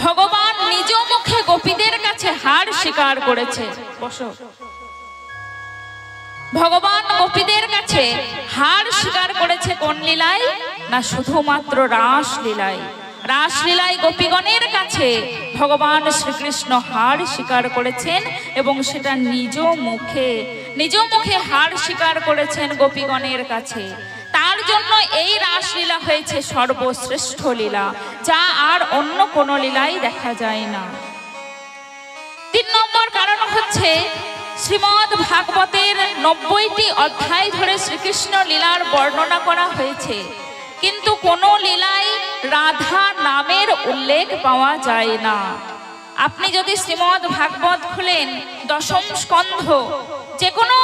ভগবান নিজ মুখে গোপীদের কাছে হার স্বীকার করেছে। বসো। ভগবান গোপীদের কাছে হার স্বীকার করেছে কোন লীলায়? না শুধুমাত্র রাস লীলায়। রাসলীলায় গোপীগণের কাছে ভগবান শ্রীকৃষ্ণ হার স্বীকার করেছেন এবং সেটা নিজ মুখে হার স্বীকার করেছেন গোপীগণের কাছে। তার জন্য এই রাসলীলা হয়েছে সর্বশ্রেষ্ঠ লীলা, যা আর অন্য কোনো লীলাই দেখা যায় না। 3 নম্বর কারণ হচ্ছে শ্রীমদ্ ভাগবতের 90টি অধ্যায় ধরে শ্রীকৃষ্ণ লীলার বর্ণনা করা হয়েছে, কিন্তু কোনো লীলায় রাধা নামের উল্লেখ পাওয়া যায় না। আপনি যদি শ্রীমদ্ ভাগবত খুলেন 10ম স্কন্ধ, যে কোনো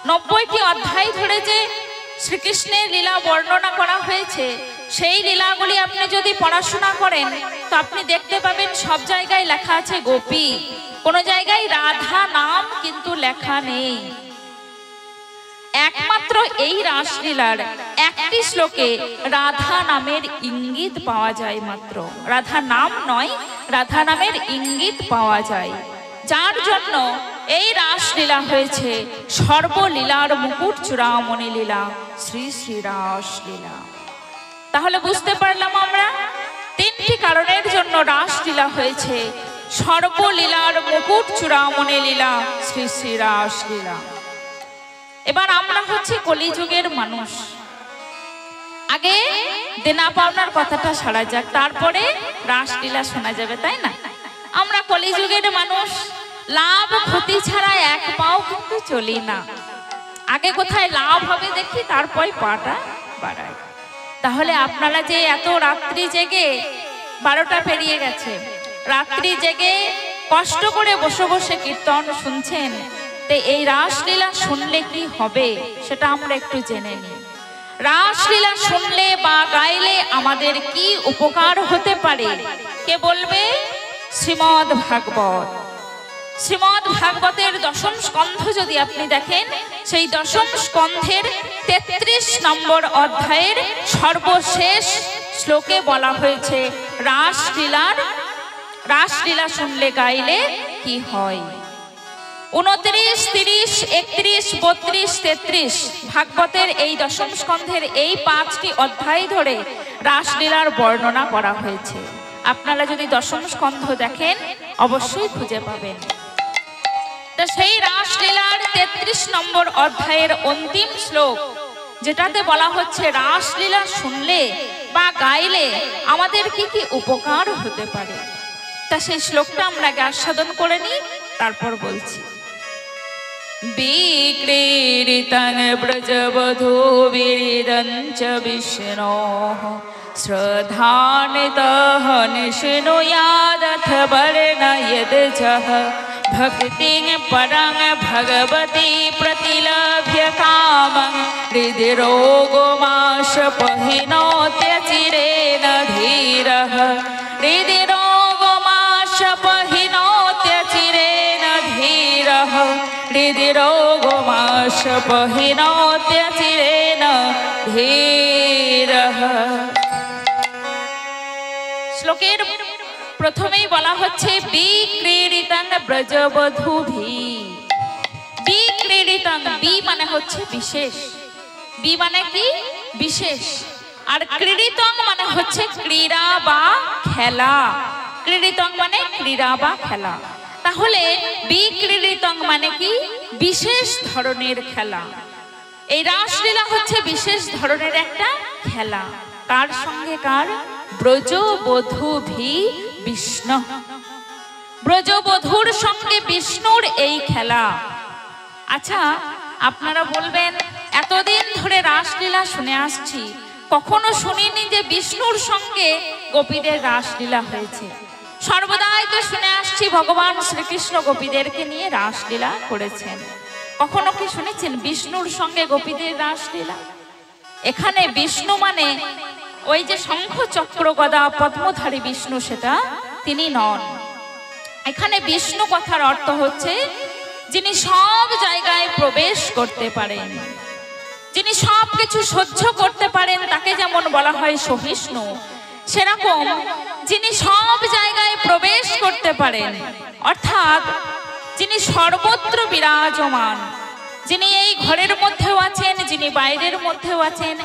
90টি অধ্যায় ধরে যে শ্রীকৃষ্ণের লীলা বর্ণনা করা হয়েছে, সেই লীলাগুলি আপনি যদি পড়াশোনা করেন তো আপনি দেখতে পাবেন সব জায়গায় লেখা আছে গোপী, কোনো জায়গায় রাধা নাম কিন্তু লেখা নেই। একমাত্র এই রাসলীলার একটি শ্লোকে রাধা নামের ইঙ্গিত পাওয়া যায়, মাত্র রাধা নাম নয়, রাধা নামের ইঙ্গিত পাওয়া যায়, যার জন্য এই রাসলীলা হয়েছে সর্বলীলার মুকুট চূড়ামণি লীলা, শ্রী শ্রী রাসলীলা। তাহলে বুঝতে পারলাম আমরা 3টি কারণের জন্য রাসলীলা হয়েছে সর্বলীলার মুকুট চূড়ামণি লীলা, শ্রী শ্রী রাসলীলা। এবার আমরা হচ্ছে কলিযুগের মানুষ, আগে দেনা পাওনার কথাটা সারা যাক, তারপরে রাসলীলা শোনা যাবে, তাই না? আমরা কলিযুগের মানুষ, লাভ ক্ষতি ছাড়া এক পাও কিন্তু চলি না। আগে কোথায় লাভ হবে দেখি, তারপরে পাটা বাড়াই। তাহলে আপনারা যে এত রাত্রি জেগে 12টা পেরিয়ে গেছে, রাত্রি জেগে কষ্ট করে বসে বসে কীর্তন শুনছেন, এই রাসলীলা শুনলে কি হবে সেটা আমরা একটু জেনে নিই। রাসলীলা শুনলে বা গাইলে আমাদের কি উপকার হতে পারে কে বলবে? শ্রীমদ্ ভাগবত। শ্রীমদ্ ভাগবতের 10ম স্কন্ধ যদি আপনি দেখেন, সেই 10ম স্কন্ধের 33 নম্বর অধ্যায়ের সর্বশেষ শ্লোকে বলা হয়েছে রাসলীলা শুনলে গাইলে কি হয়। 29, 30, 31, 32, 33 ভাগবতের এই 10ম স্কন্ধের এই 5টি অধ্যায় ধরে রাসলীলার বর্ণনা করা হয়েছে। আপনারা যদি 10ম স্কন্ধ দেখেন অবশ্যই খুঁজে পাবেন। তা সেই রাসলীলার 33 নম্বর অধ্যায়ের অন্তিম শ্লোক, যেটাতে বলা হচ্ছে রাসলীলা শুনলে বা গাইলে আমাদের কি কি উপকার হতে পারে, তা সেই শ্লোকটা আমরা আস্বাদন করে নিই, তারপর বলছি। বিক্রীড়িতং ব্রজবধূ বিরিদঞ্চ বিষ্ণোঃ শ্রদ্ধান্বিতঃ নিশৃণুয়াদথ বর্ণয়দ যঃ ভক্তিং পরং ভগবতি প্রতিলভ্য কামং হৃদি রোগমাশপহিনোত্যচিরেণ ধীরঃ হৃদি রোগমাশপহিনোত্যচিরেণ ধীরঃ হৃদি রোগমাশপহিনোত্যচিরেণ ধীরঃ। শ্লোকের প্রথমেই বলা হচ্ছে বিক্রীড়িতং ব্রজবধূভি। বিক্রীড়িতং, বি মানে হচ্ছে বিশেষ, বি মানে কি? বিশেষ। আর ক্রীড়িতং মানে হচ্ছে ক্রীড়া বা খেলা। ক্রীড়িতং মানে ক্রীড়া বা খেলা। তাহলে বিক্রীড়িতং মানে কি? বিশেষ ধরনের খেলা। এই রাসলীলা হচ্ছে বিশেষ ধরনের একটা খেলা। কার সঙ্গে? কার? ব্রজবধূভি বিষ্ণু। ব্রজবধূর সঙ্গে বিষ্ণুর এই খেলা। আচ্ছা, আপনারা বলবেন এতদিন ধরে রাসলীলা শুনে আসছি, কখনো শুনিনি যে বিষ্ণুর সঙ্গে গোপীদের রাসলীলা হয়েছে। সর্বদাই তো শুনে আসছি ভগবান শ্রীকৃষ্ণ গোপীদেরকে নিয়ে রাসলীলা করেছেন। কখনো কি শুনেছেন বিষ্ণুর সঙ্গে গোপীদের রাসলীলা? এখানে বিষ্ণু মানে ওই যে শঙ্খ চক্র গদা পদ্মধারী বিষ্ণু, সেটা তিনি নন। এখানে বিষ্ণু কথার অর্থ হচ্ছে যিনি সব জায়গায় প্রবেশ করতে পারেন, যিনি সব কিছু সহ্য করতে পারেন, তাকে যেমন বলা হয় সহিষ্ণু, সেরকম যিনি সব জায়গায় পারেন, অর্থাৎ যিনি সর্বত্র বিরাজমান, যিনি এই ঘরের মধ্যেও আছেন, যিনি বাইরের মধ্যেও আছেন,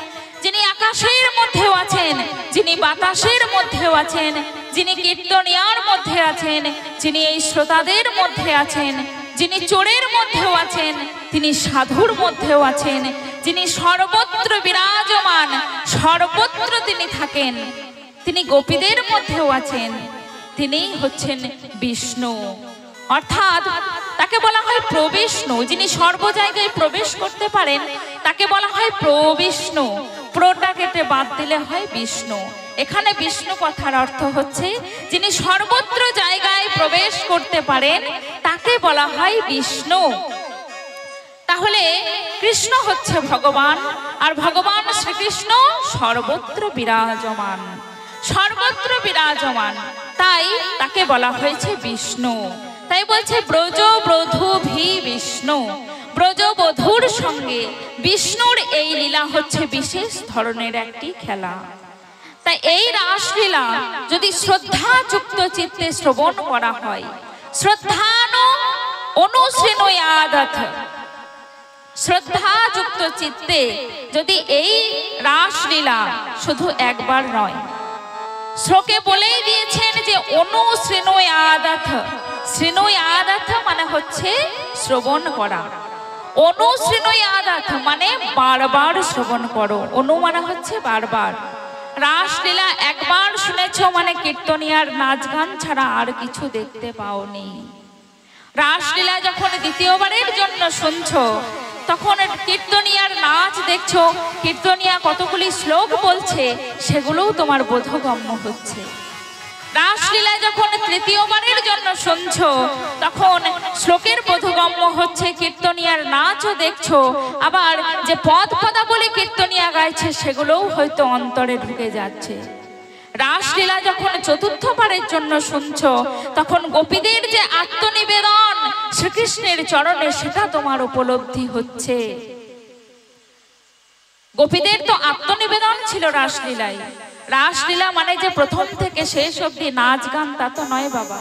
যিনি আকাশের মধ্যেও আছেন, যিনি বাতাসের মধ্যেও আছেন, যিনি কীর্তনিয়ার মধ্যে আছেন, যিনি এই শ্রোতাদের মধ্যে আছেন, যিনি চোরের মধ্যেও আছেন, তিনি সাধুর মধ্যেও আছেন, যিনি সর্বত্র বিরাজমান, সর্বত্র তিনি থাকেন, তিনি গোপীদের মধ্যেও আছেন, তিনি হচ্ছেন বিষ্ণু। অর্থাৎ তাকে বলা হয় প্রবিষ্ণু। যিনি সর্ব জায়গায় প্রবেশ করতে পারেন তাকে বলা হয় প্রবিষ্ণু। প্রটা কেটে বাদ দিলে হয় বিষ্ণু। এখানে বিষ্ণু কথার অর্থ হচ্ছে যিনি সর্বত্র জায়গায় প্রবেশ করতে পারেন তাকে বলা হয় বিষ্ণু। তাহলে কৃষ্ণ হচ্ছে ভগবান, আর ভগবান শ্রীকৃষ্ণ সর্বত্র বিরাজমান, সর্বত্র বিরাজমান, তাই তাকে বলা হয়েছে বিষ্ণু। তাই বলছে ব্রজ বধূ ভি বিষ্ণু, ব্রজবধূর সঙ্গে বিষ্ণুর এই লীলা হচ্ছে বিশেষ ধরনের একটি খেলা। তাই এই রাসলীলা যদি শ্রদ্ধাযুক্ত চিত্তে শ্রবণ করা হয়, শ্রদ্ধানো অনুশৃণুয়াদাথ, শ্রদ্ধাযুক্ত চিত্তে যদি এই রাসলীলা শুধু একবার নয়, শ্লোকে বলেই দিয়েছেন যে অনুশৃণুয়াদাথ, শৃণুয়াদাথ মানে হচ্ছে শ্রবণ করা, অনুশৃণুয়াদাথ মানে বারবার শ্রবণ করো, অনু মানে হচ্ছে বারবার। রাসলীলা একবার শুনেছ মানে কীর্তনিয়ার নাচ গান ছাড়া আর কিছু দেখতে পাওনি। রাসলীলা যখন দ্বিতীয়বারের জন্য শুনছো তখন কীর্তনিয়ার নাচ দেখছো, কীর্তনিয়া কতগুলি শ্লোক বলছে সেগুলোও তোমার বোধগম্য হচ্ছে। রাসলীলা যখন তৃতীয়বারের জন্য শুনছো তখন শ্লোকের বোধগম্য হচ্ছে, কীর্তনিয়ার নাচও দেখছো, আবার যে পদ পদাবলী কীর্তনিয়া গাইছে সেগুলোও হয়তো অন্তরে ঢুকে যাচ্ছে। রাসলীলা যখন চতুর্থবারের জন্য শুনছো তখন গোপীদের যে আত্মনিবেদন শ্রীকৃষ্ণের চরণে সেটা তোমার উপলব্ধি হচ্ছে। গোপীদের তো আত্মনিবেদন ছিল রাসলীলায়। রাসলীলা মানে যে প্রথম থেকে শেষ অবধি নাচ গান তা তো নয় বাবা।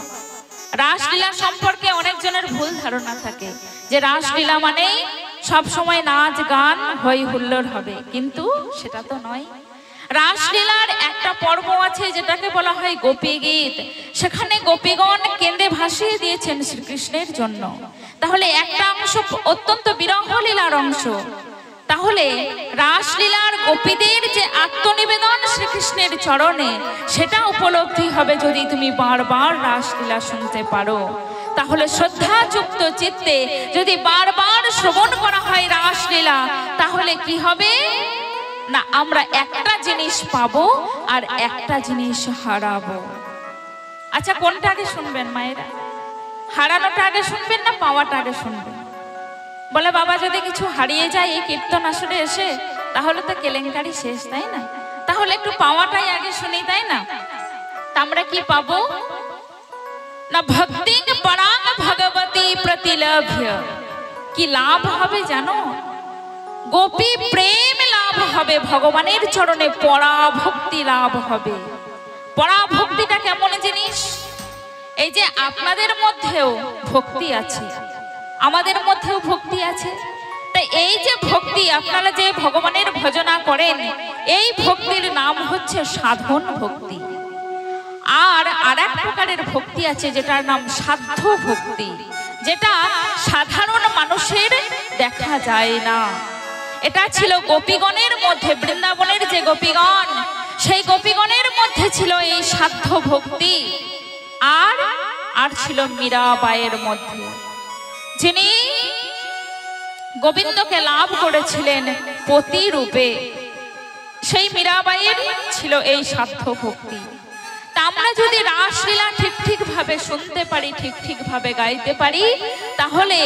রাসলীলা সম্পর্কে অনেকজনের ভুল ধারণা থাকে যে রাসলীলা মানেই সবসময় নাচ গান হই হুল্লোড় হবে, কিন্তু সেটা তো নয়। রাসলীলার একটা পর্ব আছে যেটাকে বলা হয় গোপী গীত, সেখানে গোপীগণ কেঁদে ভাসিয়ে দিয়েছেন শ্রীকৃষ্ণের জন্য। তাহলে একটা অংশ অত্যন্ত বিরহ লীলার অংশ। তাহলে রাসলীলার গোপীদের যে আত্মনিবেদন শ্রীকৃষ্ণের চরণে সেটা উপলব্ধি হবে যদি তুমি বারবার রাসলীলা শুনতে পারো। তাহলে শ্রদ্ধাযুক্ত চিত্তে যদি বারবার শ্রবণ করা হয় রাসলীলা তাহলে কি হবে না, আমরা একটা জিনিস পাবো আর একটা জিনিস হারাবো। আচ্ছা কোনটা আগে শুনবেন মায়েরা? হারানোটা আগে শুনবেন না পাওয়াটা আগে শুনবেন? বলে বাবা যদি কিছু হারিয়ে যায় এই কীর্তন আসলে এসে তাহলে তো কেলেঙ্কারি শেষ, তাই না? তাহলে একটু পাওয়াটাই আগে শুনি, তাই না? তা আমরা কি পাবো না, ভক্তি পরাং ভগবতী প্রতিলভ্য। কি লাভ হবে জানো? গোপী প্রেম লাভ হবে, ভগবানের চরণে পরাভক্তি লাভ হবে। পরাভক্তিটা কেমন জিনিস? এই যে আপনাদের মধ্যেও ভক্তি আছে, আমাদের মধ্যেও ভক্তি আছে, তাই এই যে ভক্তি আপনারা যে ভগবানের ভজনা করেন এই ভক্তির নাম হচ্ছে সাধন ভক্তি। আর আরেক প্রকারের ভক্তি আছে যেটার নাম সাধ্য ভক্তি, যেটা সাধারণ মানুষের দেখা যায় না। এটা ছিল গোপীগণের মধ্যে, বৃন্দাবনের যে গোপীগণ সেই গোপীগণের মধ্যে ছিল এই সাধ্য ভক্তি। আর ছিল মীরাবাইয়ের মধ্যে, যিনি গোবিন্দকে লাভ করেছিলেন পতি রূপে, সেই মীরাবাইয়ের ছিল এই সাধ্য ভক্তি। তা আমরা যদি রাসলীলা ঠিক ভাবে শুনতে পারি, ঠিক ভাবে গাইতে পারি, তাহলে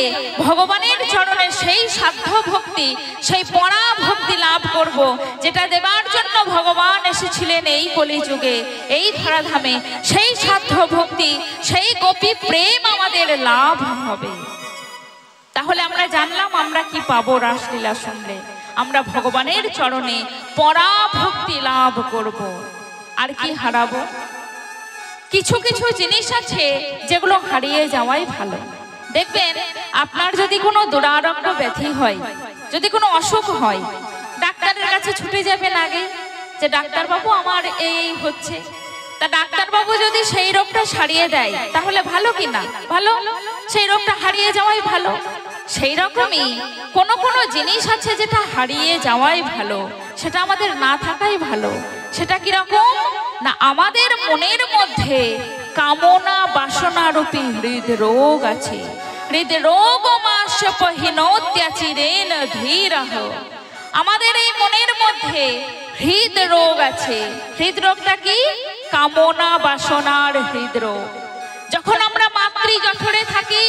ভগবানের চরণে সেই সাধ্য ভক্তি, সেই পরা ভক্তি লাভ করব, যেটা দেবার জন্য ভগবান এসেছিলেন এই কলিযুগে, এই ধরাধামে। সেই সাধ্য ভক্তি, সেই গোপী প্রেম আমাদের লাভ হবে। তাহলে আমরা জানলাম আমরা কি পাবো রাসলীলা শুনলে। আমরা ভগবানের চরণে পরাভক্তি লাভ করব। আর কি হারাবো? কিছু কিছু জিনিস আছে যেগুলো হারিয়ে যাওয়াই ভালো। দেখবেন আপনার যদি কোনো দুরারোগ্য ব্যাধি হয়, যদি কোনো অসুখ হয়, ডাক্তারের কাছে ছুটে যাবেন আগে যে ডাক্তারবাবু আমার এই হচ্ছে। তা ডাক্তারবাবু যদি সেই রোগটা সারিয়ে দেয় তাহলে ভালো কি না? ভালো, সেই রোগটা হারিয়ে যাওয়াই ভালো। সেই রকমই কোনো কোনো জিনিস আছে যেটা হারিয়ে যাওয়াই ভালো, সেটা আমাদের না থাকাই ভালো। সেটা কিরকম না, আমাদের মনের মধ্যে কামনা বাসনা রূপী হৃদরোগ আছে। হৃদরোগ মাস পহিনোত্যাচিরেন ধীরহ। আমাদের এই মনের মধ্যে হৃদরোগ আছে। হৃদরোগটা কি? কামনা বাসনার হৃদরোগ। যখন আমরা মাতৃ জঠরে থাকি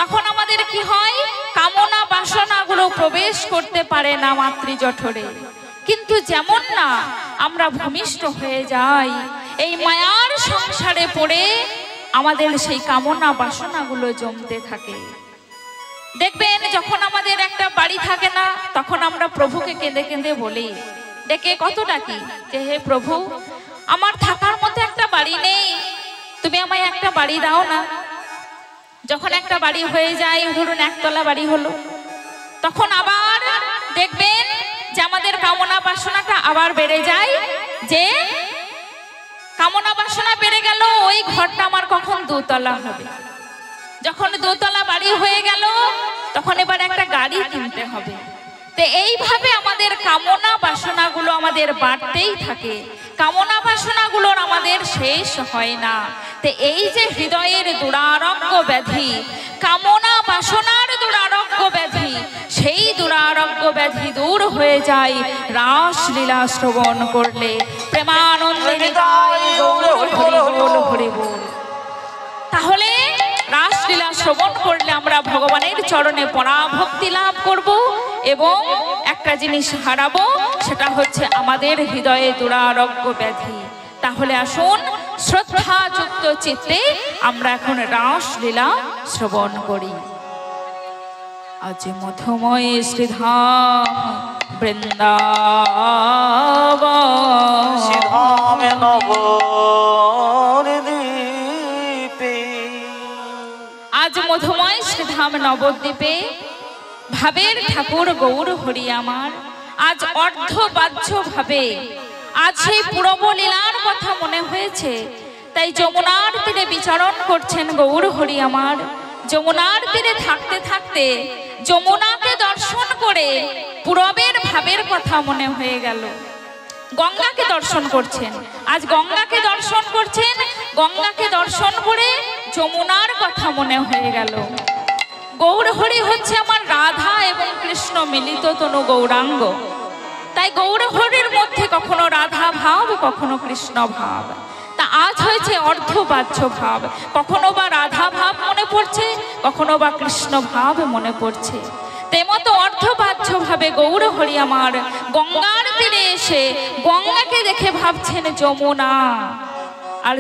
তখন আমাদের কি হয়? কামনা বাসনাগুলো প্রবেশ করতে পারে না মাতৃ জঠরে। কিন্তু যেমন না আমরা ভূমিষ্ঠ হয়ে যাই, এই মায়ার সংসারে পড়ে আমাদের সেই কামনা বাসনাগুলো জমতে থাকে। দেখবেন যখন আমাদের একটা বাড়ি থাকে না, তখন আমরা প্রভুকে কেঁদে কেঁদে বলি, ডেকে কত ডাকি যে হে প্রভু, আমার থাকার মতো একটা বাড়ি নেই, তুমি আমায় একটা বাড়ি দাও না। যখন একটা বাড়ি হয়ে যায়, ধরুন একতলা বাড়ি হলো, তখন আবার দেখবেন যে আমাদের কামনা বাসনাটা আবার বেড়ে যায়, যে কামনা বাসনা বেড়ে গেল ওই ঘরটা আমার কখন দোতলা হবে। যখন দোতলা বাড়ি হয়ে গেল তখন এবার একটা গাড়ি কিনতে হবে। তো এইভাবে আমাদের কামনা বাসনাগুলো আমাদের বাড়তেই থাকে, কামনা বাসনাগুলোর আমাদের শেষ হয় না। তো এই যে হৃদয়ের দুরারোগ্য ব্যাধি, কামনা বাসনার দুরারোগ্য ব্যাধি, সেই দুরারোগ্য ব্যাধি দূর হয়ে যায় রাসলীলা শ্রবণ করলে। প্রেমানন্দে তাহলে রাসলীলা শ্রবণ করলে আমরা ভগবানের চরণে পরাভক্তি লাভ করব এবং একটা জিনিস হারাবো, সেটা হচ্ছে আমাদের হৃদয়ে দুরারোগ্য ব্যাধি। তাহলে আসুন শ্রদ্ধাযুক্ত চিত্তে আমরা এখন রাসলীলা শ্রবণ করি। আজ মধুময় শ্রীধাম বৃন্দাবন, আজ মধুময় শ্রীধাম নবদ্বীপে ভাবের ঠাকুর গৌর হরি আমার আজ অর্ধবাহ্য ভাবে আজ সেই পূরব লীলার কথা মনে হয়েছে, তাই যমুনার তীরে বিচরণ করছেন গৌর হরি আমার। যমুনার তীরে থাকতে থাকতে যমুনাকে দর্শন করে পূরবের ভাবের কথা মনে হয়ে গেল। গঙ্গাকে দর্শন করছেন, আজ গঙ্গাকে দর্শন করছেন, গঙ্গাকে দর্শন করে যমুনার কথা মনে হয়ে গেল। গৌর হরি হচ্ছে আমার রাধা এবং কৃষ্ণ মিলিত তনু গৌরাঙ্গ। তাই গৌর হরির মধ্যে কখনো রাধা ভাব, কখনো কৃষ্ণ ভাব। তা আজ হয়েছে অর্ধবাহ্য ভাব, কখনো বা রাধা ভাব মনে পড়ছে, কখনো বা কৃষ্ণ ভাব মনে পড়ছে। তেমতো অর্ধবাহ্য ভাবে গৌর হরি আমার গঙ্গার তীরে এসে গঙ্গাকে দেখে ভাবছেন যমুনা। আর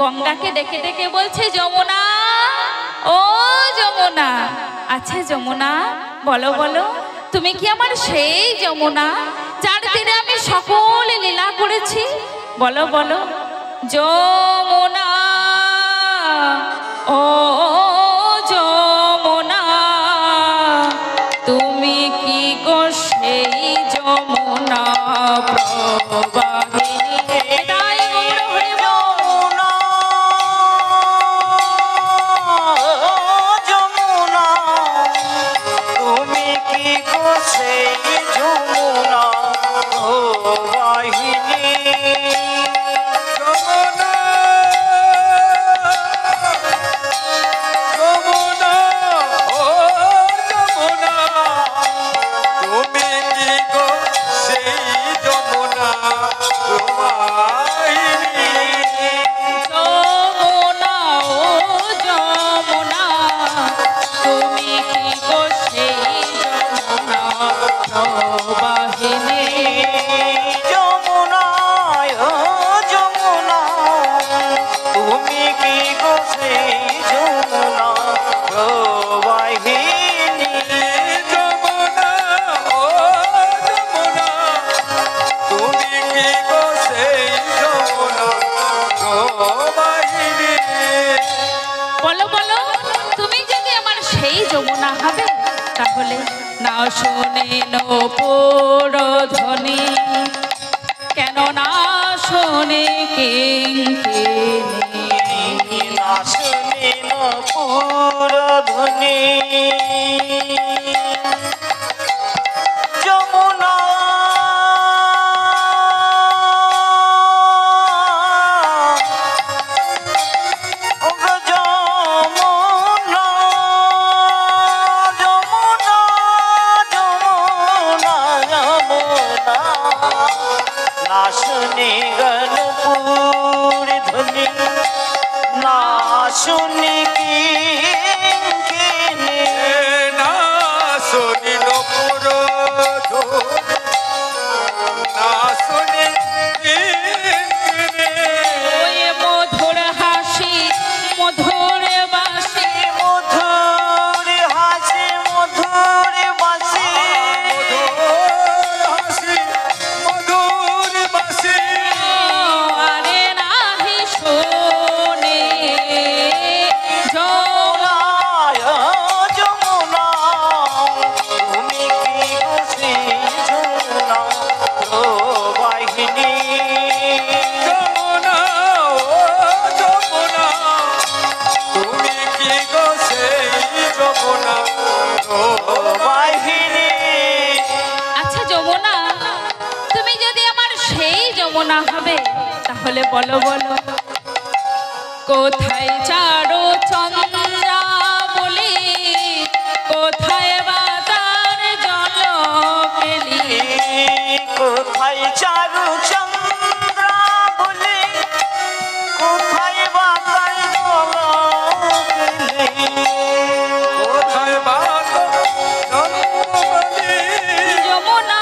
গঙ্গাকে ডেকে ডেকে বলছে, যমুনা ও যমুনা, আচ্ছা যমুনা বলো বলো, তুমি কি আমার সেই যমুনা যার তীরে আমি সকল লীলা করেছি? বলো বলো যমুনা ও যমুনা, তুমি কি গো সেই যমুনা প্রবাহিনী? বলো বলো, তুমি যদি আমার সেই যমুনা হবে, তাহলে না শোনে নূপুর ধ্বনি, কেন না শোনে কিঙ্কিণী, না শোনে নূপুর ধ্বনি। যমুনা শুনি গণপুর ধ্বনি, না শুনি কিঙ্কিণী, না শুনি নূপুর ধ্বনি, না শুনি কিঙ্কিণী। ওই মধুর হাসি মধুর বাসি, মধুর হাসি মধুর বাসি, মধুর হাসি মধুর বাসি, আরে নাহি শোনে যমুনায় যমুনা, তুমি কি খুশি যমুনা প্রবাহিনী। যমুনা ও যমুনা, তুমি কি গো সেই যমুনা প্রবাহিনী। আচ্ছা যমুনা, তুমি যদি আমার সেই যমুনা হবে, তাহলে বলো বলো, কোথায় চারো চন্দ্রা বলি, কোথায় বা তার জল পেলি, কোথায় চারু চন্দ্রা বলি, কোথায় বা তার জল পেলি। কোথায় বাত জন্মবলি, যমুনা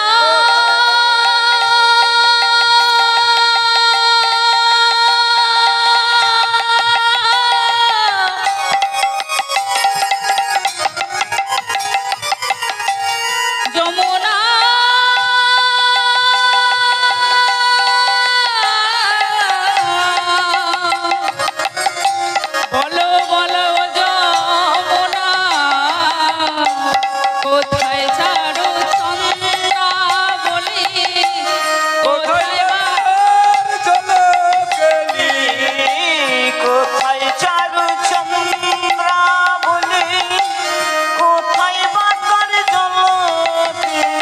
যমুনা বলো বলো যমুনা, কোথায় চারু চন্দ্রা বলি, কোথায় বা জল গেলি, কোথায় চারু চন্দ্রা বলি, কোথায় বা তার জল পেলি।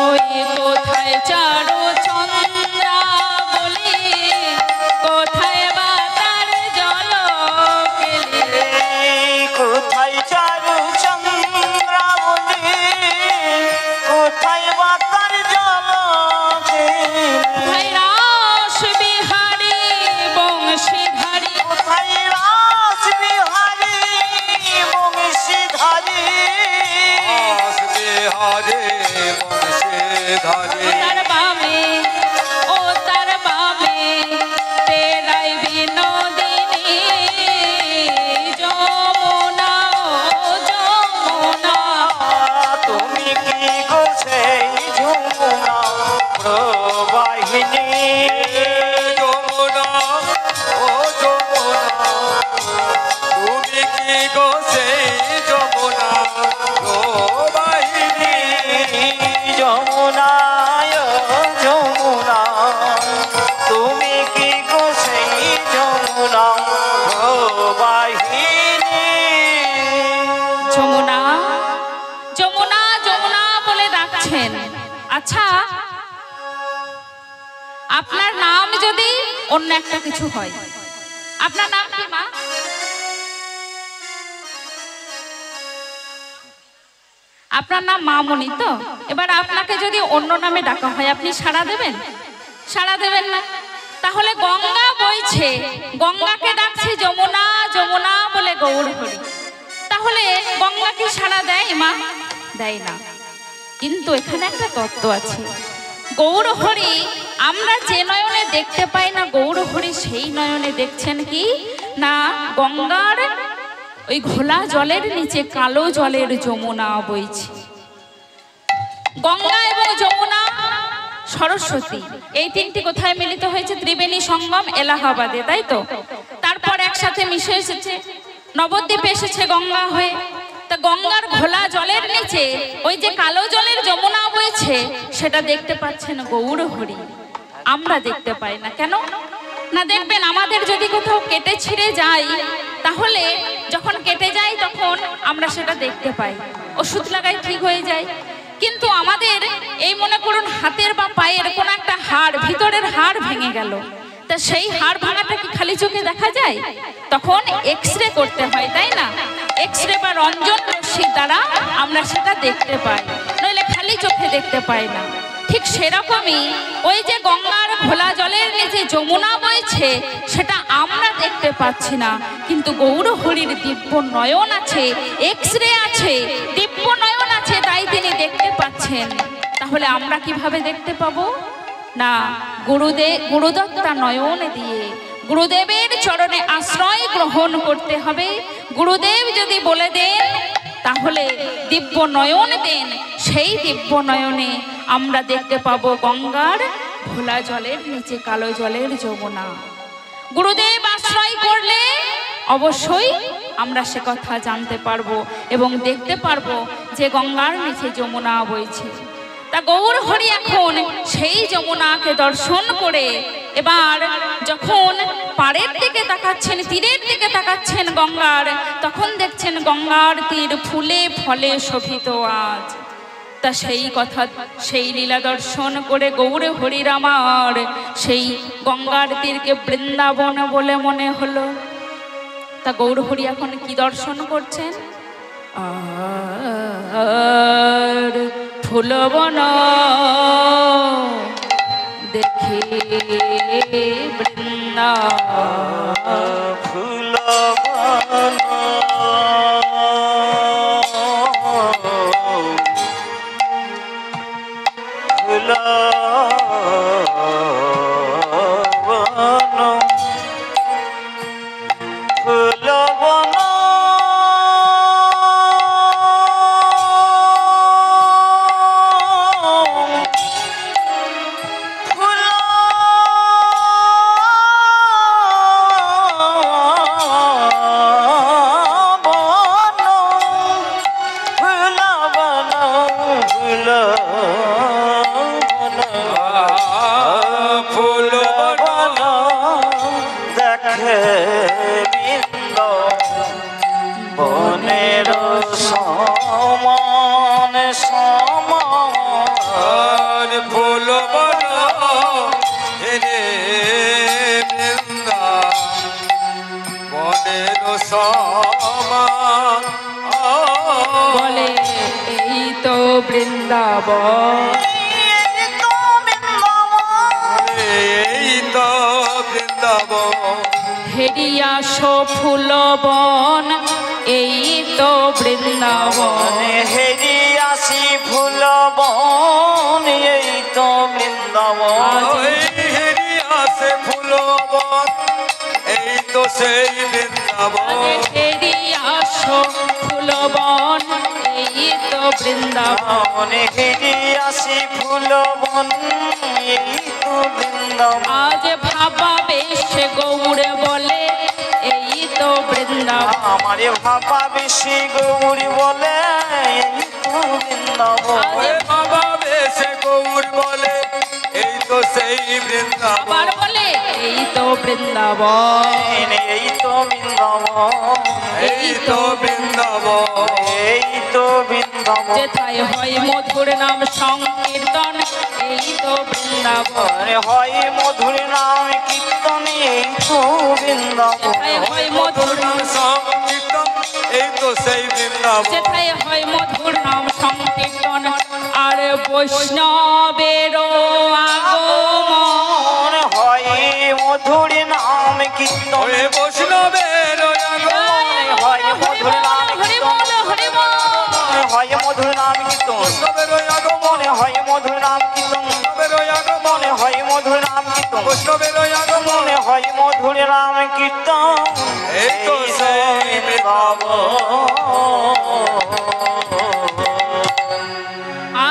ওই কোথায় চারু চন্দ্রা বলি, কোথায় বা তার জল পেলি, কোথায় চারু চন্দ্রা বলি, কোথায় বা তার জল পেলি। কোথায় রাস বিহারী বংশীধারী, কোথায় রাস বিহারী বংশীধারী। আসবে হারে বংশীধারী, তার বামে ও তার বামে তেরাই বিনোদিনী, যমুনা ও যমুনা, তুমি কি গো সেই যমুনা প্রবাহিনী। যমুনা ও যমুনা, তুমি কি গো সেই যমুনা প্রবাহিনী। যমুনায় যমুনা, তুমি কি গো সেই যমুনা প্রবাহিনী। যমুনা যমুনা যমুনা বলে ডাকছেন। আচ্ছা, আপনার নাম যদি অন্য একটা কিছু হয়, আপনার নাম কি মা? আপনার নাম মামনি তো? এবার আপনাকে যদি অন্য নামে ডাকা হয়, আপনি সাড়া দেবেন? সাড়া দেবেন না। তাহলে গঙ্গা বইছে, গঙ্গাকে ডাকছে যমুনা যমুনা বলে গৌর হরি, তাহলে গঙ্গা কি সাড়া দেয় মা? দেয় না। কিন্তু এখানে একটা তত্ত্ব আছে। গৌর হরি আমরা যে নয়নে দেখতে পাই না, গৌর হরি সেই নয়নে দেখছেন কি না, গঙ্গার ওই ঘোলা জলের নিচে কালো জলের যমুনা বইছে। গঙ্গা এবং যমুনা সরস্বতী, এই তিনটি কোথায় মিলিত হয়েছে? ত্রিবেণী সঙ্গম এলাহাবাদে, তাই তো? তারপর একসাথে মিশে এসেছে, নবদ্বীপে এসেছে গঙ্গা হয়ে। তা গঙ্গার ঘোলা জলের নিচে ওই যে কালো জলের যমুনা বইছে, সেটা দেখতে পাচ্ছেন গৌর হরি। আমরা দেখতে পাই না কেন? না দেখবেন, আমাদের যদি কোথাও কেটে ছিঁড়ে যাই, তাহলে যখন কেটে যায় তখন আমরা সেটা দেখতে পাই, ওষুধ লাগাই ঠিক হয়ে যায়। কিন্তু আমাদের এই মনে করুন হাতের বা পায়ের কোনো একটা হাড়, ভিতরের হাড় ভেঙে গেল, তা সেই হাড় ভাঙাটা কি খালি চোখে দেখা যায়? তখন এক্সরে করতে হয়, তাই না? এক্সরে বা রঞ্জন রশ্মির দ্বারা আমরা সেটা দেখতে পাই, নইলে খালি চোখে দেখতে পাই না। ঠিক সেরকমই ওই যে গঙ্গার ঘোলা জলের নিচে যমুনা বইছে, সেটা আমরা দেখতে পাচ্ছি না, কিন্তু গৌর হরির দিব্য নয়ন আছে, এক্সরে আছে, দিব্য নয়ন আছে, তাই তিনি দেখতে পাচ্ছেন। তাহলে আমরা কিভাবে দেখতে পাবো? না, গুরুদত্তা নয়ন দিয়ে গুরুদেবের চরণে আশ্রয় গ্রহণ করতে হবে। গুরুদেব যদি বলে দেন, তাহলে দিব্য নয়ন দেন, সেই দিব্য নয়নে আমরা দেখতে পাবো গঙ্গার ঘোলা জলের নিচে কালো জলের যমুনা। গুরুদেব আশ্রয় করলে অবশ্যই আমরা সে কথা জানতে পারবো এবং দেখতে পারবো যে গঙ্গার নিচে যমুনা বইছে। তা গৌর হরি এখন সেই যমুনাকে দর্শন করে এবার যখন পাড়ের দিকে তাকাচ্ছেন, তীরের দিকে তাকাচ্ছেন গঙ্গার, তখন দেখছেন গঙ্গার তীর ফুলে ফলে শোভিত আজ। তা সেই কথা, সেই লীলা দর্শন করে গৌর হরির আমার সেই গঙ্গার তীরকে বৃন্দাবন বলে মনে হলো। তা গৌর হরি এখন কি দর্শন করছেন? আর ফুলবন দেখে বৃন্দা, ফুলবন বলে এই তো বৃন্দাবন, এই তো বৃন্দাবন, হেরিয়াশো ফুলবন, এই তো বৃন্দাবন, হেরিয়াসি ফুলবন, এই তো বৃন্দাবন, হেরিয়াসে ফুলবন, এই তো সেই বৃন্দাবন, হেরিয়াশো ফুলবন, এই তো বৃন্দাবন, হেরিয়াসি ফুলবন, এই তো বৃন্দাবন। আজ ভাবা বেশ গৌড়ে বলে এই তো বৃন্দাবন, আমারে ভাবা বেশি গৌরী বলে এই তো বৃন্দাবন, বাবা বেশে গৌর বলে এই তো সেই বৃন্দাবন, আবার বলে এই তো বৃন্দাবন, এই তো বৃন্দাবন, এই তো বৃন্দাবন, এই তো বৃন্দাবন। যেথায় হয় মধুর নাম সংকীর্তন, এই তো বৃন্দাবন, হয় মধুর নাম কীর্তন, এই তো বৃন্দাবন, যেথায় হয় মধুর নাম, সংকীর্তন, এই তো সেই বৃন্দাবন, যেথায় হয় মধুর নাম সংকীর্তন, আর বৈষ্ণবের আগমন, হয় মধুর নাম কীর্তন, ওরে বৈষ্ণবের আগমন, হয় মধুর নাম কীর্তন, হয় মধুর নাম কীর্তন, বৈষ্ণবের আগমন, হয় মধুর নাম কীর্তন, বৈষ্ণবের আগমন, হয় মধুর নাম কীর্তন, বৈষ্ণবের আগমন, হয় মধুর নাম কীর্তন, এই তো সেই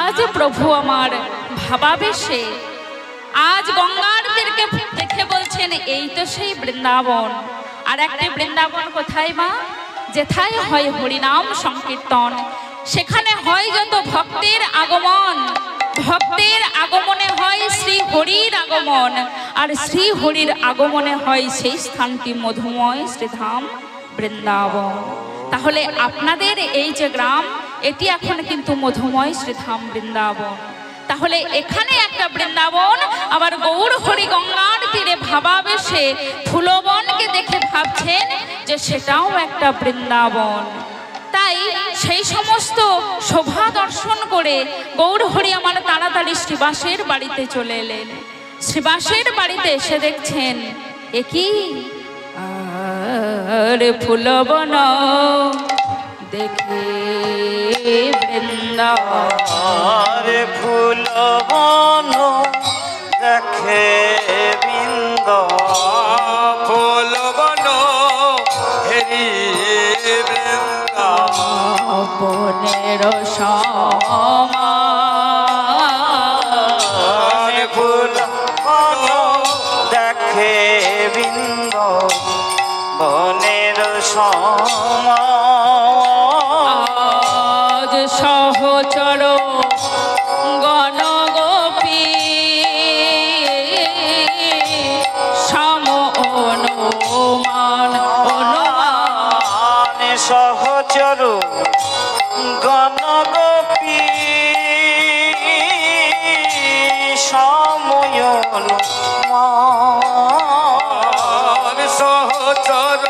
আজ প্রভু আমার ভাবাবেশে গঙ্গার তীরকে দেখে বলছেন এই তো সেই বৃন্দাবন। আর একটি বৃন্দাবন কোথায় মা? যেথায় হয় হরিনাম সংকীর্তন, সেখানে হয় যত ভক্তের আগমন, ভক্তের আগমনে হয় শ্রী হরির আগমন, আর শ্রী হরির আগমনে হয় সেই স্থানটি মধুময় শ্রীধাম বৃন্দাবন। তাহলে আপনাদের এই যে গ্রাম, এটি এখন কিন্তু মধুময় শ্রীধাম বৃন্দাবন। তাহলে এখানে একটা বৃন্দাবন, আবার গৌর হরি গঙ্গার তীরে ভাবাবেশে ফুলবনকে দেখে ভাবছেন যে সেটাও একটা বৃন্দাবন। তাই সেই সমস্ত শোভা দর্শন করে গৌর হরি আমার তাড়াতাড়ি শ্রীবাসের বাড়িতে চলে এলেন। শ্রীবাসের বাড়িতে এসে দেখছেন এ কি, আর ফুলবন দেখে আর ফুলবন দেখে বৃন্দাবন, ফুলবন হেরি বনের সমান, ফুলবন দেখে বৃন্দাবনের সমান, সহচর গণ গোপী সম অনুমান, অনুমান সহচর গণ গোপী সময় অনুমান, সহচর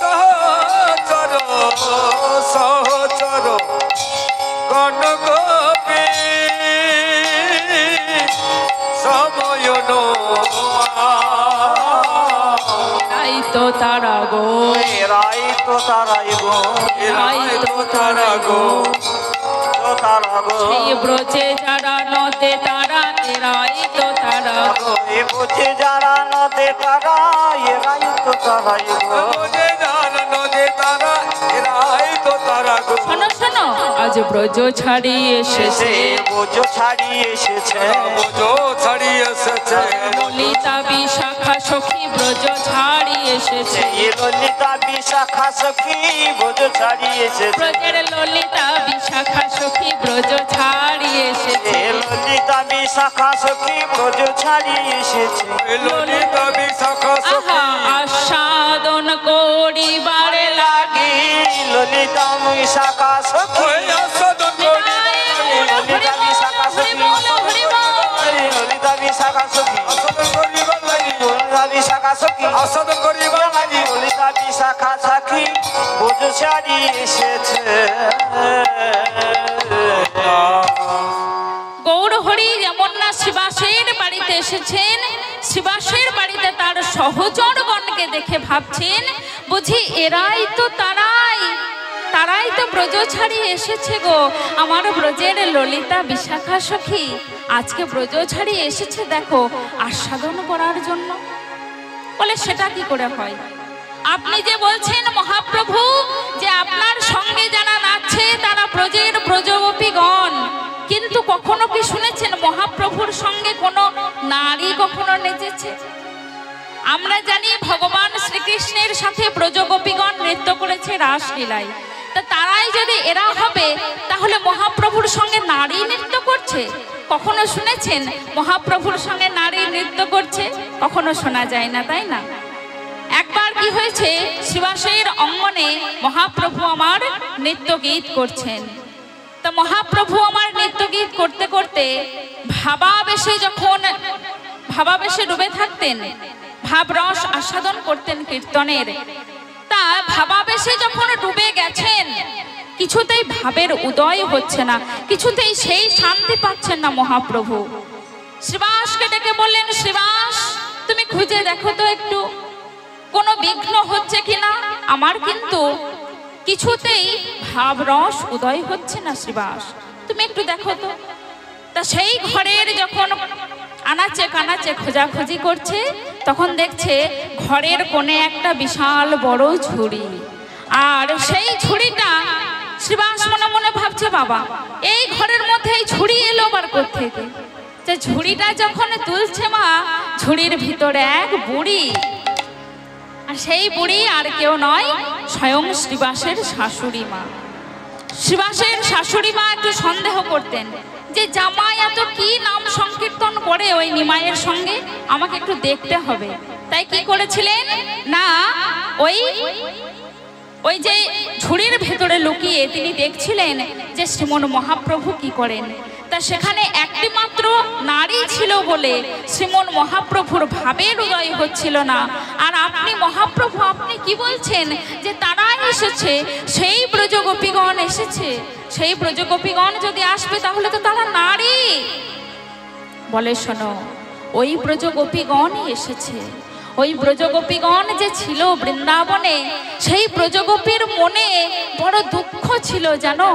সহচর সহচর গণ গোপী সময় রাই তো তারা গো, রাই তো তারাই গো, রাই তো তারা গো, তারা গো, সেই ব্রজে যারা নদে তারা, এরাই তো তারা গো, এ বুঝে যারা নদে তারা, এরাই তো তারাই গো, নদে তারা এরাই তো তারা গো। শোনো শোনো, আজ ব্রজ ছাড়িয়ে এসেছে, ব্রজ ছাড়িয়ে এসেছে, ব্রজ ছাড়িয়ে এসেছে, ললিতা বিশাখা সখী ব্রজ ছাড়িয়ে এসেছে, ললিতা বিশাখা সখী ব্রজ ছাড়িয়ে এসেছে, ব্রজের ললিতা বিশাখা সখী ব্রজ ছাড়িয়ে এসেছে, ললিতা বিশাখা সখী ব্রজ ছাড়িয়ে এসেছে, ললিতা বিশাখা সখী আহা আস্বাদন করিবারে লাগে, ললিতা বিশাখা সখী আস্বাদন ললিতা বিশাখা সখী, ললিতা বিশাখা সখী, করিবার লাগি, ললিতা বিশাখা সখী, আস্বাদন করিবার লাগি, ললিতা বিশাখা সখী ব্রজ ছাড়িয়ে এসেছে। গৌর হরি যেমন না শ্রীবাসের বাড়িতে এসেছেন, শ্রীবাসের বাড়িতে তার সহচরগণকে দেখে ভাবছেন বুঝি এরাই তো তারাই, তারাই তো ব্রজ ছাড়িয়ে এসেছে গো, আমার ব্রজের ললিতা বিশাখা সখী আজকে ব্রজ ছাড়িয়ে এসেছে দেখো আস্বাদন করার জন্য। বলে সেটা কি করে হয়? আপনি যে বলছেন মহাপ্রভু যে আপনার সঙ্গে যারা নাচছে তারা ব্রজের ব্রজগোপীগণ, কিন্তু কখনো কি শুনেছেন মহাপ্রভুর সঙ্গে কোনো নারী কখনো নেচেছে? আমরা জানি ভগবান শ্রীকৃষ্ণের সাথে ব্রজগোপীগণ নৃত্য করেছে রাসলীলায়, তা তারাই যদি এরা হবে তাহলে মহাপ্রভুর সঙ্গে নারী নৃত্য করছে? কখনো শুনেছেন মহাপ্রভুর সঙ্গে নারী নৃত্য করছে? কখনো শোনা যায় না, তাই না? একবার কি হয়েছে, শ্রীবাসের অঙ্গনে মহাপ্রভু আমার নৃত্য গীত করছেন। তো মহাপ্রভু আমার নৃত্য গীত করতে করতে ভাবাবেশে যখন ভাবাবেশে ডুবে থাকতেন, ভাবরস আস্বাদন করতেন কীর্তনের, তা ভাবাবেশে যখন ডুবে গেছেন কিছুতেই ভাবের উদয় হচ্ছে না, কিছুতেই সেই শান্তি পাচ্ছেন না মহাপ্রভু। শ্রীবাসকে ডেকে বললেন, শ্রীবাস তুমি খুঁজে দেখো তো একটু কোনো বিঘ্ন হচ্ছে কিনা, আমার কিন্তু কিছুতেই ভাবরস উদয় হচ্ছে না শ্রীবাস, তুমি একটু দেখো তো। তা সেই ঘরের যখন আনাচে কানাচে খোঁজাখুঁজি করছে তখন দেখছে ঘরের কোণে একটা বিশাল বড় ঝুড়ি, আর সেই ঝুড়িটা শ্রীবাস মনে মনে ভাবছে বাবা এই ঘরের মধ্যে এই ঝুড়ি এলো আবার কোত্থেকে? যে ঝুড়িটা যখন তুলছে মা, ঝুড়ির ভিতরে এক বুড়ি, আর সেই বুড়ি আর কেউ নয়, স্বয়ং শ্রীবাসের শাশুড়ি মা। শ্রীবাসের শাশুড়ি মা একটু সন্দেহ করতেন যে জামাই এত কি নাম সংকীর্তন করে ওই নিমাইয়ের সঙ্গে, আমাকে একটু দেখতে হবে। তাই কি করেছিলেন না, ওই যে ঝুড়ির ভেতরে লুকিয়ে তিনি দেখছিলেন যে শ্রীমন মহাপ্রভু কি করেন। তা সেখানে একটি মাত্র নারী ছিল বলে শ্রীমন মহাপ্রভুর ভাবের উদয় হচ্ছিল না। আর আপনি মহাপ্রভু, আপনি কি বলছেন যে তারা এসেছে, সেই ব্রজগোপীগণ এসেছে, সেই ব্রজগোপীগণ যদি আসবে তাহলে তো তারা নারী। বলে শোনো, ওই ব্রজগোপীগণই এসেছে। ওই ব্রজগোপীগণ যে ছিল বৃন্দাবনে, সেই ব্রজগোপীর মনে বড় দুঃখ ছিল জানো,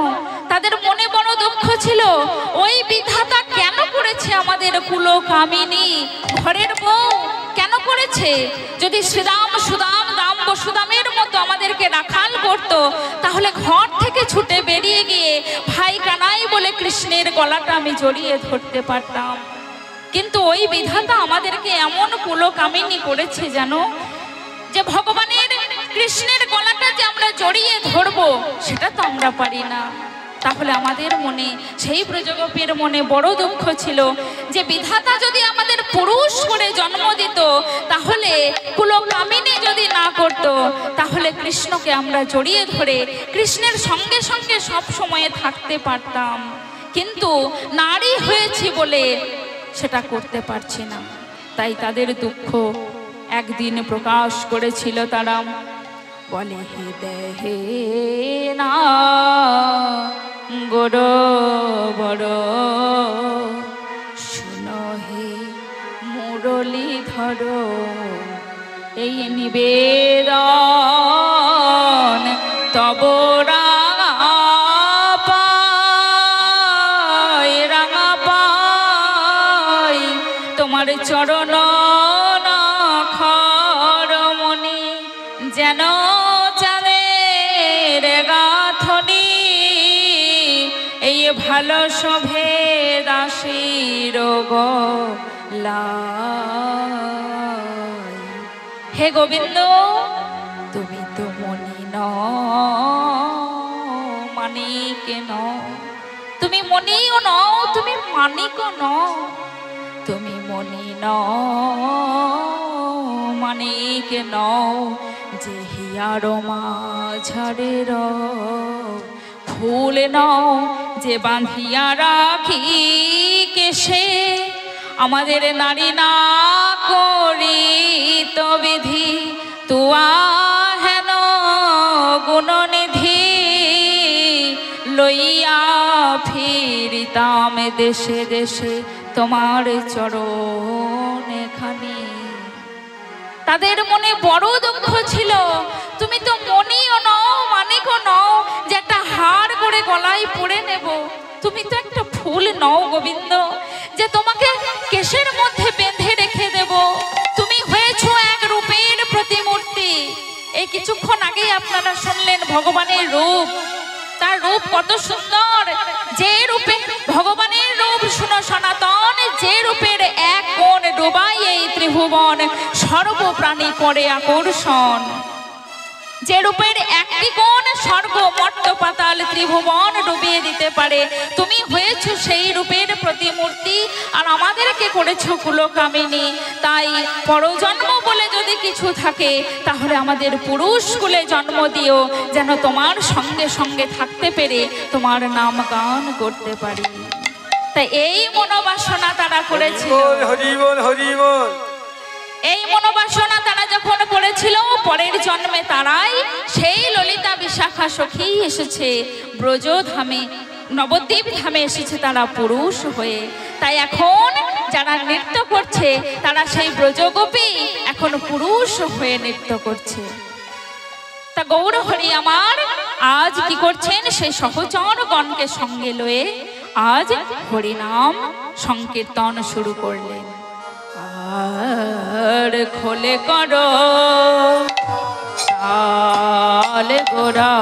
তাদের মনে বড় দুঃখ ছিল। ওই বিধাতা কেন করেছে আমাদের কুলকামিনী ঘরের বউ, কেন করেছে? যদি শ্রীরাম সুদাম দাম বসুদামের মতো আমাদেরকে রাখাল করত, তাহলে ঘর থেকে ছুটে বেরিয়ে গিয়ে ভাই কানাই বলে কৃষ্ণের গলাটা আমি জড়িয়ে ধরতে পারতাম। কিন্তু ওই বিধাতা আমাদেরকে এমন কুলকামিনী করেছে জানো, যে ভগবানের কৃষ্ণের গলাটা যে আমরা জড়িয়ে ধরবো সেটা তো আমরা পারি না। তাহলে আমাদের মনে, সেই ব্রজগোপীর মনে বড় দুঃখ ছিল যে বিধাতা যদি আমাদের পুরুষ করে জন্ম দিত, তাহলে কুলকামিনী যদি না করত, তাহলে কৃষ্ণকে আমরা জড়িয়ে ধরে কৃষ্ণের সঙ্গে সঙ্গে সব সময়ে থাকতে পারতাম। কিন্তু নারী হয়েছি বলে সেটা করতে পারছি না। তাই তাদের দুঃখ একদিন প্রকাশ করেছিল তারা। বলে হে দেহে না গোর বড়, শুনো হে মুরলীধর, এই নিবেদন তব তোমার চরণ নখরমণি, যেন চাঁদের গাঁথনি, এই ভালো শোভে দাসীর গলায়। হে গোবিন্দ, তুমি তো মনি মানিক নও, তুমি মনিও নও, তুমি মানিকও নও, তুমি মনি মানিক নও, যে হিয়ার মাঝারের ফুল নও, যে বাঁধিয়া রাখি কেশে আমাদের নারী না করি তো বিধি, তুয়া হেন গুণনিধি, লইয়া ফিরিতাম দেশে দেশে তোমার চরণ খানি। তাদের মনে বড় দুঃখ ছিল, তুমি তো মনিও নও মানিকও নও যে একটা হার করে গলায় পরে নেব, তুমি তো একটা ফুল নও গোবিন্দ যে তোমাকে কেশের মধ্যে বেঁধে রেখে দেব। তুমি হয়েছো এক রূপের প্রতিমূর্তি। এই কিছুক্ষণ আগেই আপনারা শুনলেন ভগবানের রূপ, তার রূপ কত সুন্দর। যে রূপে ভগবানের রূপ শুনো সনাতন, যে রূপের এক কোণ ডোবাই এই ত্রিভুবন, সর্বপ্রাণী করে আকর্ষণ। যে রূপের একটি কোণ স্বর্গ মর্ত পাতাল ত্রিভুবন ডুবিয়ে দিতে পারে, তুমি হয়েছো সেই রূপের প্রতিমূর্তি, আর আমাদেরকে করেছো কুলকামিনী। তাই পরজন্ম বলে যদি কিছু থাকে, তাহলে আমাদের পুরুষ কুলে জন্ম দিও, যেন তোমার সঙ্গে সঙ্গে থাকতে পেরে তোমার নাম গান করতে পারি। তাই এই মনোবাসনা তারা করেছিল। হরিবল হরিবল। এই মনোবাসনা তারা যখন করেছিল, পরের জন্মে তারাই সেই ললিতা বিশাখা সখী এসেছে ব্রজধামে, নবদ্বীপ ধামে এসেছে তারা পুরুষ হয়ে। তাই এখন যারা নৃত্য করছে তারা সেই ব্রজগোপী এখন পুরুষ হয়ে নৃত্য করছে। তা গৌর হরি আমার আজ কি করছেন, সেই সহচর গণকে সঙ্গে লয়ে আজ হরিনাম সংকীর্তন শুরু করলেন। আর খোলে করো তাল গোরা,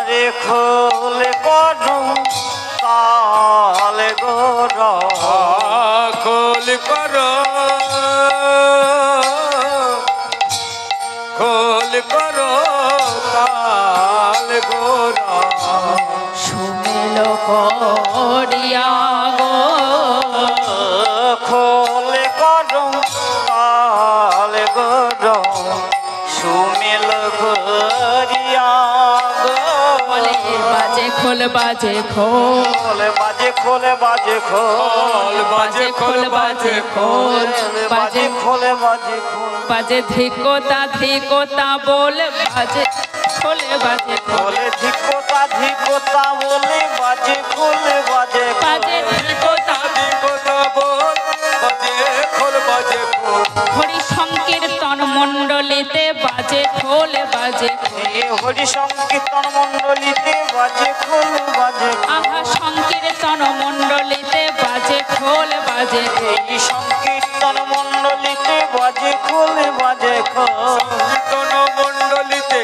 রে খোলে করো তাল গোরা, খোল করো কাল গোরা সুমেল করিয়া গো খোল করো কাল গরো সুমিল করিয়া গো বলে বাজে খোল বাজে খোল খোল বাজে খোল বাজে খোল বাজে খোল বাজে খোল বাজে খোল বাজে খোল বাজে ধিকোতা ধিকোতা বল বাজে খোলে বাজে খোল বলে ধিকোতা ধিকোতা বলে বাজে খোল বাজে বাজে ধিকোতা কথা বল বাজে খোল বাজে খোল হরি সংকীর্তন মণ্ডলীতে বাজে খোল বাজে হরি সংকীর্তন মণ্ডলীতে বাজে খোল বাজে আহা সংকীর্তন মণ্ডলীতে বাজে খোল বাজে এই সংকীর্তন মণ্ডলীতে বাজে খোল বাজে খোল কীর্তন মণ্ডলীতে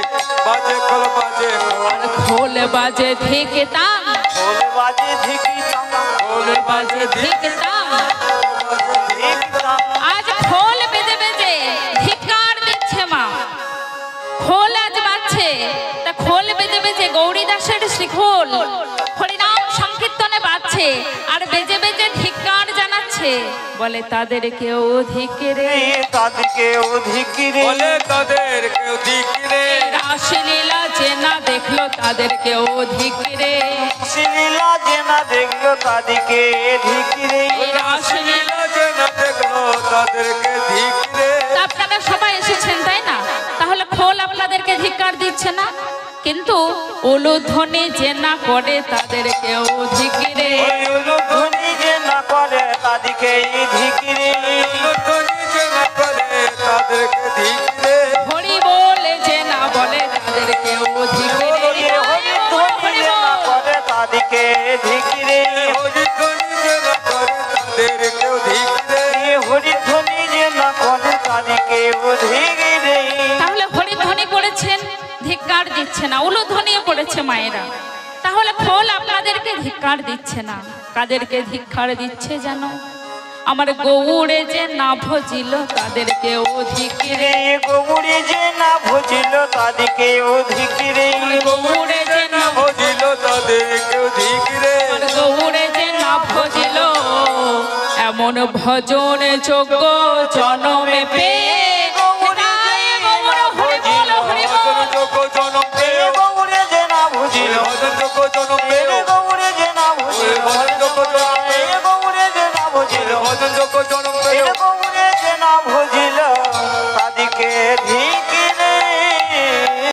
বাজে খোল বাজে খোল আর খোল বাজে ধিকতাম খোল বাজে ধিকিতাম খোল বাজে ধিকতাম ধিকিতাম আজ খোল বেজে বেজে ধিক্কার দিচ্ছে মা খোল আজ বাজছে তা খোল বেজে বেজে গৌরীদাসের শ্রীখোল হরিনাম সংকীর্তনে বাজছে আর বেজে বেজে ধিক্কার জানাচ্ছে বলে তাদের কেউ ধিক্কারে তাদেরকে অধিকিরে বলে তাদের কেউ দিকরে রাসলীলা যে না দেখলো তাদের কেউ ধিক্কারে শিলীলা যে না দেখলো তাদেরকে ধিকিরে রাসলীলা যে না দেখলো তাদেরকে দিকরে আপনারা সবাই এসেছেন তাই না তাহলে খোল আপনাদেরকে ধিক্কার দিচ্ছে না কিন্তু উলুধ্বনি যে না করে তাদের কেউ ধিক্কারে ওই উলুধ্বনি যে না করে তাদেরকে ধিকিরে ধ্বনি যে না করে তাদেরকে দিকরে হরি বলে যে না বলে তাদের কেউ ধিক্কারে হরি ধ্বনি যে না করে তাদেরকে ধিকিরে হরি ধ্বনি যে না করে তাদেরকেও দিকরে হরি ধ্বনি যে না করে তাদেরকে ধিকিরে তাহলে হরিধ্বনি করেছেন ধিক্কার দিচ্ছে না উলুধ্বনিও করেছে মায়েরা তাহলে খোল আপনাদেরকে ধিক্কার দিচ্ছে না কাদেরকে ধিক্কার দিচ্ছে জানো আমার গৌড়ে যে না ভজিল তাদেরকে ধিক্কারে গৌরী যে না ভজিল তাদেরকে ধিকিরে গৌড়ে যে না ভজিল তাদেরকেও দিকরে আমার গৌড়ে যে না ভজিল এমন ভজন যোগ্য জনমে পেয়ে তাই গৌর হরি বল হরি বল যোগ্য জনম পেয়ে গৌরী যে না ভজিল যোগ্য জনম পেয়ে গৌরী যে না ভজিল গৌরী যে না ভজিল যোগ্য জনম পেয়ে গৌরী যে না ভজিল